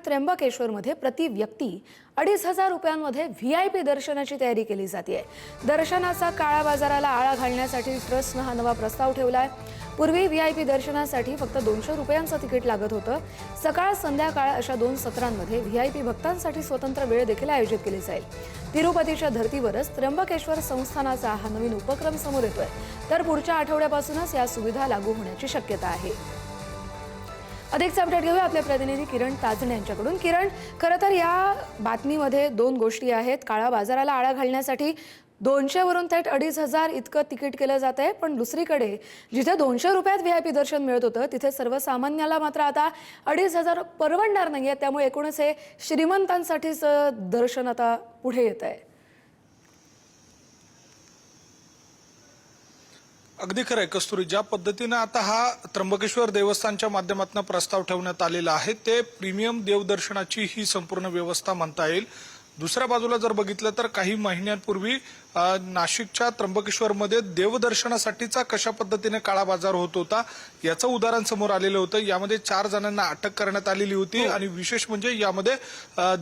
त्र्यंबकेश्वरमध्ये प्रति व्यक्ती 2,500 रुपयांमध्ये VIP दर्शनाची तयारी केली जाते। दर्शनाचा काळा बाजाराला आळा घालण्यासाठी ट्रस्टने हा नवा प्रस्ताव ठेवलाय। पूर्वी VIP दर्शनासाठी फक्त 200 रुपयांचं तिकीट लागत होतं। सकाळ संध्याकाळ अशा 2 सत्रांमध्ये VIP भक्तांसाठी स्वतंत्र वेळ देखील आयोजित केली जाईल। तिरुपतीच्या धर्तीवरच त्र्यंबकेश्वर संस्थानाचा हा नवीन उपक्रम समोर येतोय, तर पुढच्या आठवड्यापासूनच या सुविधा लागू होण्याची शक्यता आहे। अधिकचा अपडेट घेऊया आपले प्रतिनिधी किरण ताजणे यांच्याकडून। किरण, खरं तर या बातमीमध्ये 2 गोष्टी आहेत। काळा बाजाराला आळा घालण्यासाठी 200 वरून थेट 2,500 इतकं तिकीट केलं जात आहे, पण दुसरीकडे जिथे 200 रुपयात VIP दर्शन मिळत होतं तिथे सर्वसामान्याला मात्र आता 2,500 परवडणार नाहीये। त्यामुळे एकूणच हे श्रीमंतांसाठीच दर्शन आता पुढे येत आहे। अगदी खरं आहे कस्तुरी, ज्या पद्धतीने आता हा त्र्यंबकेश्वर देवस्थानच्या माध्यमातून प्रस्ताव ठेवण्यात आलेला आहे ते प्रीमियम देवदर्शनाची ही संपूर्ण व्यवस्था म्हणता येईल। दुसऱ्या बाजूला जर बघितलं तर काही महिन्यांपूर्वी नाशिकच्या त्र्यंबकेश्वरमध्ये देवदर्शनासाठीचा कशा पद्धतीने काळा बाजार होत होता याचं उदाहरण समोर आलेलं होतं। यामध्ये 4 जणांना अटक करण्यात आलेली होती आणि विशेष म्हणजे यामध्ये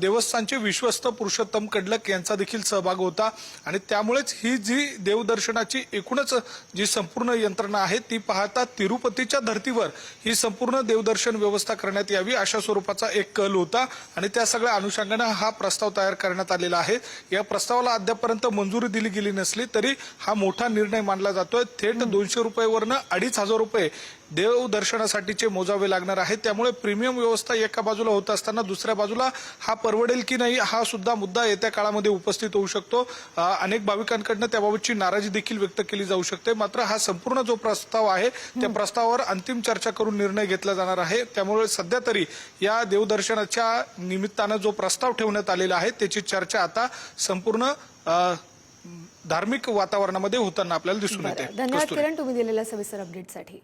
देवस्थानचे विश्वस्त पुरुषोत्तम कडलक यांचा देखील सहभाग होता आणि त्यामुळेच ही जी देवदर्शनाची एकूणच जी संपूर्ण यंत्रणा आहे ती पाहता तिरुपतीच्या धर्तीवर ही संपूर्ण देवदर्शन व्यवस्था करण्यात यावी अशा स्वरूपाचा एक कल होता आणि त्या सगळ्या अनुषंगाने हा प्रस्ताव तयार करण्यात आलेला आहे। या प्रस्तावाला अद्यापर्यंत मंजुरी दिली गेली नसली तरी हा मोठा निर्णय मानला जातोय। थेट 200 रुपयावरनं 2,500 रुपये देवदर्शनासाठीचे मोजावे लागणार आहे। त्यामुळे प्रीमियम व्यवस्था एका बाजूला होत असताना दुसऱ्या बाजूला हा परवडेल की नाही हा सुद्धा मुद्दा येत्या काळामध्ये उपस्थित होऊ शकतो। अनेक भाविकांकडून त्याबाबतची नाराजी देखील व्यक्त केली जाऊ शकते। मात्र हा संपूर्ण जो प्रस्ताव आहे त्या प्रस्तावावर अंतिम चर्चा करून निर्णय घेतला जाणार आहे। त्यामुळे सध्या तरी या देवदर्शनाच्या निमित्तानं जो प्रस्ताव ठेवण्यात आलेला आहे त्याची चर्चा आता संपूर्ण धार्मिक वातावरणामध्ये होताना आपल्याला दिसून येते। धन्यवाद किरण, तुम्ही दिलेल्या सविस्तर अपडेटसाठी।